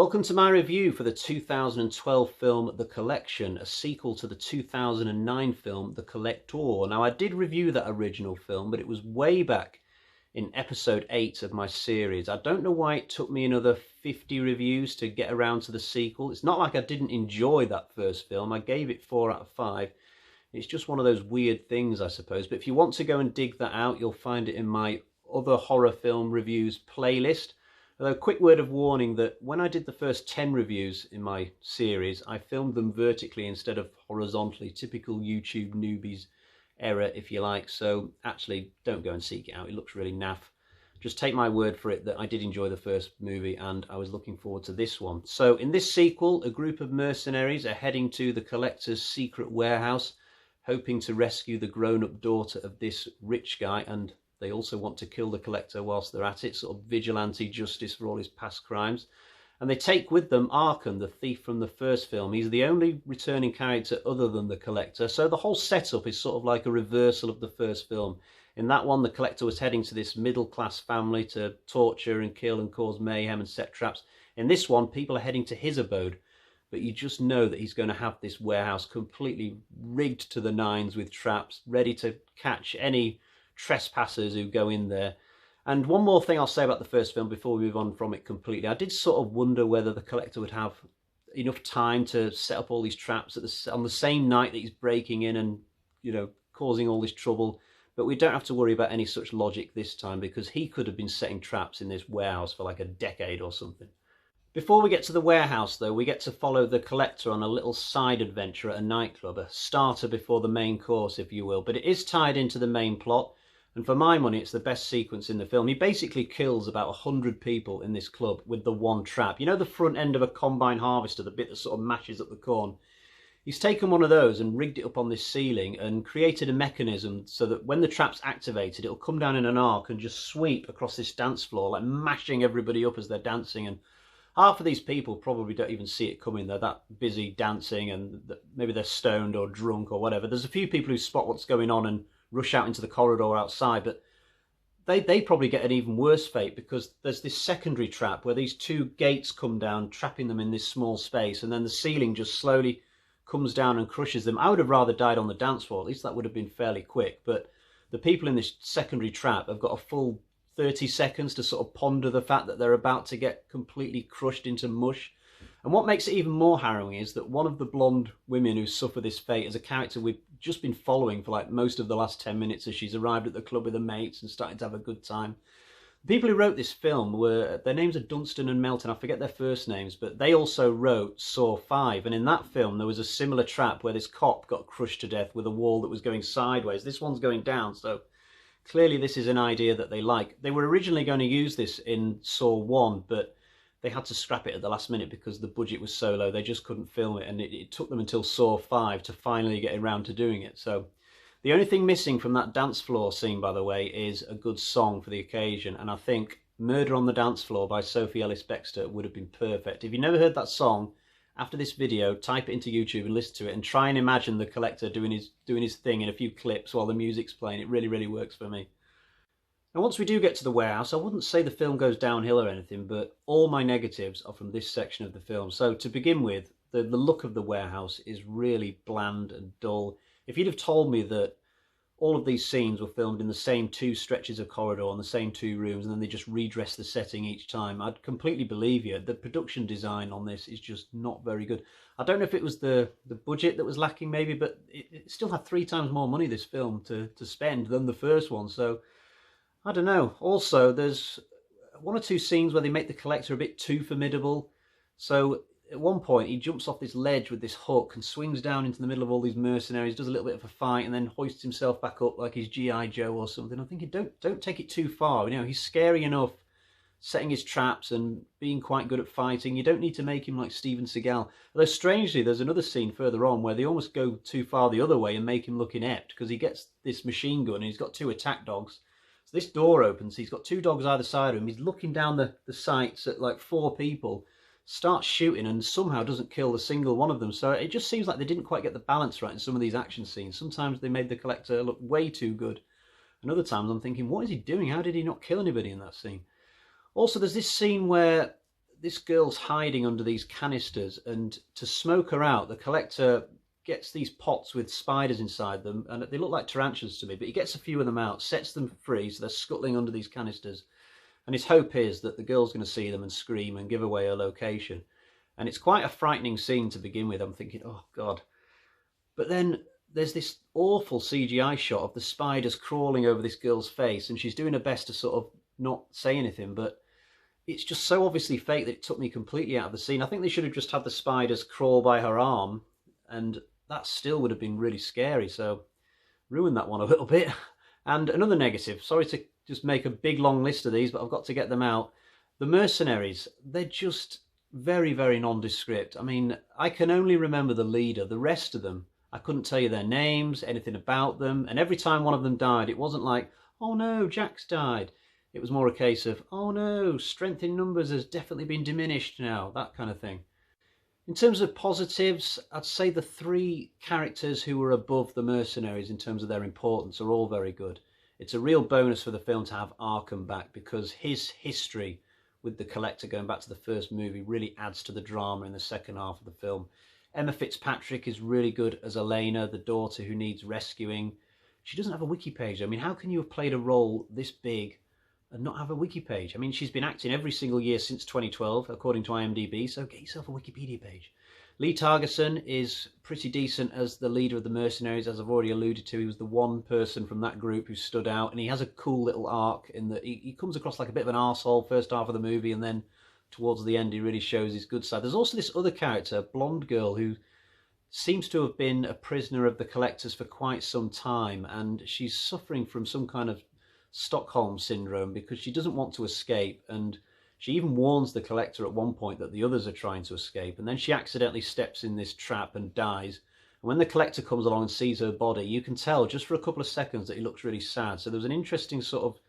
Welcome to my review for the 2012 film The Collection, a sequel to the 2009 film The Collector. Now, I did review that original film, but it was way back in episode 8 of my series. I don't know why it took me another 50 reviews to get around to the sequel. It's not like I didn't enjoy that first film. I gave it 4 out of 5. It's just one of those weird things, I suppose. But if you want to go and dig that out, you'll find it in my other horror film reviews playlist. Although, quick word of warning that when I did the first 10 reviews in my series, I filmed them vertically instead of horizontally. Typical YouTube newbies error, if you like. So actually, don't go and seek it out. It looks really naff. Just take my word for it that I did enjoy the first movie and I was looking forward to this one. So in this sequel, a group of mercenaries are heading to the Collector's secret warehouse, hoping to rescue the grown-up daughter of this rich guy, and they also want to kill the Collector whilst they're at it, sort of vigilante justice for all his past crimes. And they take with them Arkham, the thief from the first film. He's the only returning character other than the Collector, so the whole setup is sort of like a reversal of the first film. In that one, the Collector was heading to this middle-class family to torture and kill and cause mayhem and set traps. In this one, people are heading to his abode, but you just know that he's going to have this warehouse completely rigged to the nines with traps, ready to catch any trespassers who go in there. And one more thing I'll say about the first film before we move on from it completely. I did sort of wonder whether the Collector would have enough time to set up all these traps on the same night that he's breaking in and, you know, causing all this trouble. But we don't have to worry about any such logic this time, because he could have been setting traps in this warehouse for like a decade or something. Before we get to the warehouse, though, we get to follow the Collector on a little side adventure at a nightclub, a starter before the main course, if you will. But it is tied into the main plot. And for my money, it's the best sequence in the film. He basically kills about 100 people in this club with the one trap. You know the front end of a combine harvester, the bit that sort of mashes up the corn? He's taken one of those and rigged it up on this ceiling and created a mechanism so that when the trap's activated, it'll come down in an arc and just sweep across this dance floor, like mashing everybody up as they're dancing. And half of these people probably don't even see it coming. They're that busy dancing, and maybe they're stoned or drunk or whatever. There's a few people who spot what's going on and rush out into the corridor outside, but they probably get an even worse fate, because there's this secondary trap where these two gates come down, trapping them in this small space, and then the ceiling just slowly comes down and crushes them. I would have rather died on the dance floor. At least that would have been fairly quick. But the people in this secondary trap have got a full 30 seconds to sort of ponder the fact that they're about to get completely crushed into mush. And what makes it even more harrowing is that one of the blonde women who suffer this fate is a character we've just been following for like most of the last 10 minutes as she's arrived at the club with her mates and starting to have a good time. The people who wrote this film their names are Dunstan and Melton. I forget their first names, but they also wrote Saw 5. And in that film, there was a similar trap where this cop got crushed to death with a wall that was going sideways. This one's going down, so clearly this is an idea that they like. They were originally going to use this in Saw 1, but they had to scrap it at the last minute because the budget was so low. They just couldn't film it, and it took them until Saw 5 to finally get around to doing it. So the only thing missing from that dance floor scene, by the way, is a good song for the occasion. And I think Murder on the Dance Floor by Sophie Ellis-Bextor would have been perfect. If you've never heard that song, after this video, type it into YouTube and listen to it and try and imagine the Collector doing his thing in a few clips while the music's playing. It really, really works for me. Now, once we do get to the warehouse, I wouldn't say the film goes downhill or anything, but all my negatives are from this section of the film. So to begin with, the look of the warehouse is really bland and dull. If you'd have told me that all of these scenes were filmed in the same 2 stretches of corridor and the same 2 rooms, and then they just redress the setting each time, I'd completely believe you. The production design on this is just not very good. I don't know if it was the budget that was lacking maybe, but it still had 3 times more money, this film, to spend than the first one. So I don't know. Also, there's 1 or 2 scenes where they make the Collector a bit too formidable. So at one point, he jumps off this ledge with this hook and swings down into the middle of all these mercenaries, does a little bit of a fight, and then hoists himself back up like he's G.I. Joe or something. I'm thinking, don't take it too far. You know, he's scary enough setting his traps and being quite good at fighting. You don't need to make him like Steven Seagal. Although strangely, there's another scene further on where they almost go too far the other way and make him look inept, because he gets this machine gun and he's got 2 attack dogs. So this door opens, he's got 2 dogs either side of him, he's looking down the sights at like 4 people, starts shooting and somehow doesn't kill a single one of them. So it just seems like they didn't quite get the balance right in some of these action scenes. Sometimes they made the Collector look way too good, and other times I'm thinking, what is he doing? How did he not kill anybody in that scene? Also, there's this scene where this girl's hiding under these canisters, and to smoke her out, the collector gets these pots with spiders inside them, and they look like tarantulas to me, but he gets a few of them out, sets them free, so they're scuttling under these canisters, and his hope is that the girl's going to see them and scream and give away her location. And it's quite a frightening scene to begin with. I'm thinking, oh God. But then there's this awful CGI shot of the spiders crawling over this girl's face, and she's doing her best to sort of not say anything, but it's just so obviously fake that it took me completely out of the scene. I think they should have just had the spiders crawl by her arm, and that still would have been really scary. So ruined that one a little bit. And another negative, sorry to just make a big long list of these, but I've got to get them out. The mercenaries, they're just very, very nondescript. I mean, I can only remember the leader. The rest of them, I couldn't tell you their names, anything about them. And every time one of them died, it wasn't like, oh no, Jack's died. It was more a case of, oh no, strength in numbers has definitely been diminished now, that kind of thing. In terms of positives, I'd say the three characters who were above the mercenaries in terms of their importance are all very good. It's a real bonus for the film to have Arkham back, because his history with the Collector going back to the first movie really adds to the drama in the second half of the film. Emma Fitzpatrick is really good as Elena, the daughter who needs rescuing. She doesn't have a wiki page. I mean, how can you have played a role this big and not have a wiki page? I mean, she's been acting every single year since 2012, according to IMDb, so get yourself a Wikipedia page. Lee Targerson is pretty decent as the leader of the mercenaries, as I've already alluded to. He was the one person from that group who stood out, and he has a cool little arc in that he comes across like a bit of an arsehole first half of the movie, and then towards the end he really shows his good side. There's also this other character, blonde girl, who seems to have been a prisoner of the Collectors for quite some time, and she's suffering from some kind of Stockholm syndrome because she doesn't want to escape, and she even warns the Collector at one point that the others are trying to escape, and then she accidentally steps in this trap and dies. And when the Collector comes along and sees her body, you can tell just for a couple of seconds that he looks really sad. So there's an interesting sort of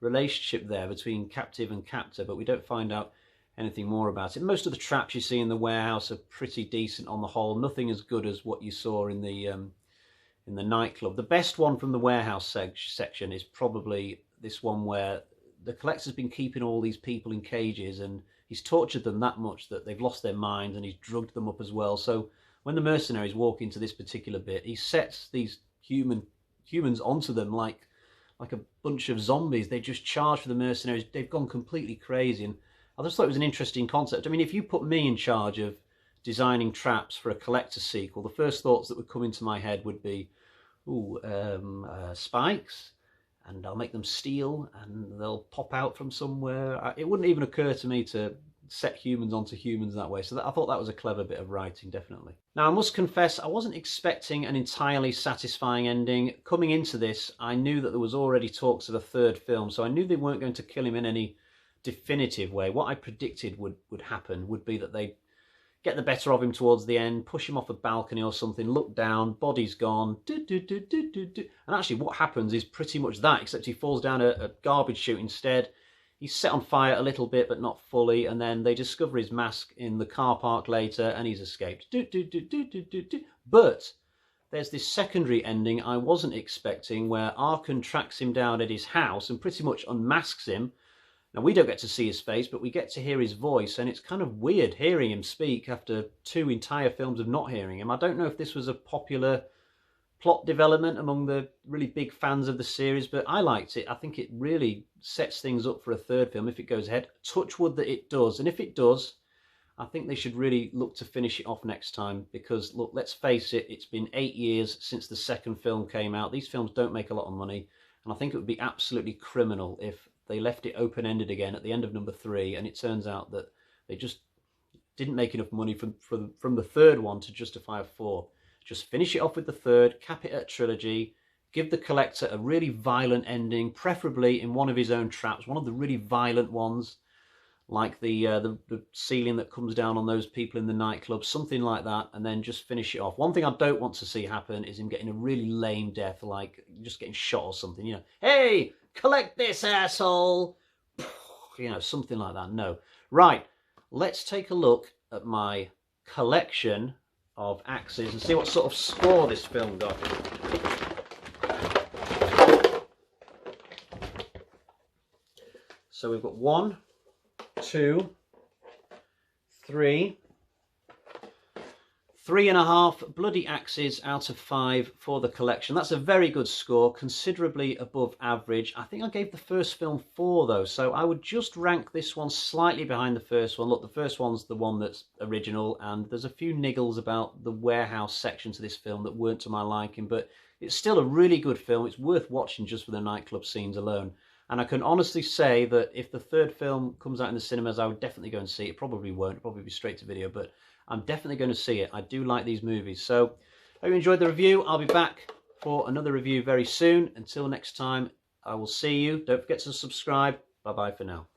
relationship there between captive and captor, but we don't find out anything more about it. Most of the traps you see in the warehouse are pretty decent on the whole. Nothing as good as what you saw in the nightclub. The best one from the warehouse section is probably this one where the Collector's been keeping all these people in cages, and he's tortured them that much that they've lost their minds, and he's drugged them up as well. So when the mercenaries walk into this particular bit, he sets these humans onto them like a bunch of zombies. They just charge for the mercenaries. They've gone completely crazy, and I just thought it was an interesting concept. I mean, if you put me in charge of designing traps for a Collector sequel, the first thoughts that would come into my head would be, spikes, and I'll make them steel, and they'll pop out from somewhere. It wouldn't even occur to me to set humans onto humans that way. So I thought that was a clever bit of writing, definitely. Now, I must confess, I wasn't expecting an entirely satisfying ending. Coming into this, I knew that there was already talks of a third film, so I knew they weren't going to kill him in any definitive way. What I predicted would happen would be that they'd get the better of him towards the end, push him off a balcony or something, look down, body's gone, and actually what happens is pretty much that, except he falls down a garbage chute instead. He's set on fire a little bit, but not fully, and then they discover his mask in the car park later, and he's escaped. But there's this secondary ending I wasn't expecting, where Arkham tracks him down at his house and pretty much unmasks him. Now, we don't get to see his face, but we get to hear his voice, and it's kind of weird hearing him speak after 2 entire films of not hearing him. I don't know if this was a popular plot development among the really big fans of the series, but I liked it. I think it really sets things up for a third film if it goes ahead. Touch wood that it does, and if it does, I think they should really look to finish it off next time, because, look, let's face it, it's been 8 years since the second film came out. These films don't make a lot of money, and I think it would be absolutely criminal if they left it open-ended again at the end of number 3, and it turns out that they just didn't make enough money from the third one to justify a 4. Just finish it off with the third, cap it at a trilogy, give the Collector a really violent ending, preferably in one of his own traps, one of the really violent ones, like the ceiling that comes down on those people in the nightclub, something like that, and then just finish it off. One thing I don't want to see happen is him getting a really lame death, like just getting shot or something, you know. Hey, collect this, asshole! You know, something like that. No. Right, let's take a look at my collection of axes and see what sort of score this film got. So we've got 1, 2, 3. 3.5 bloody axes out of 5 for the collection. That's a very good score, considerably above average. I think I gave the first film 4 though, so I would just rank this one slightly behind the first one. Look, the first one's the one that's original, and there's a few niggles about the warehouse section to this film that weren't to my liking, but it's still a really good film. It's worth watching just for the nightclub scenes alone. And I can honestly say that if the third film comes out in the cinemas, I would definitely go and see it. It probably won't, it'll probably be straight to video, but I'm definitely going to see it. I do like these movies. So, hope you enjoyed the review. I'll be back for another review very soon. Until next time, I will see you. Don't forget to subscribe. Bye-bye for now.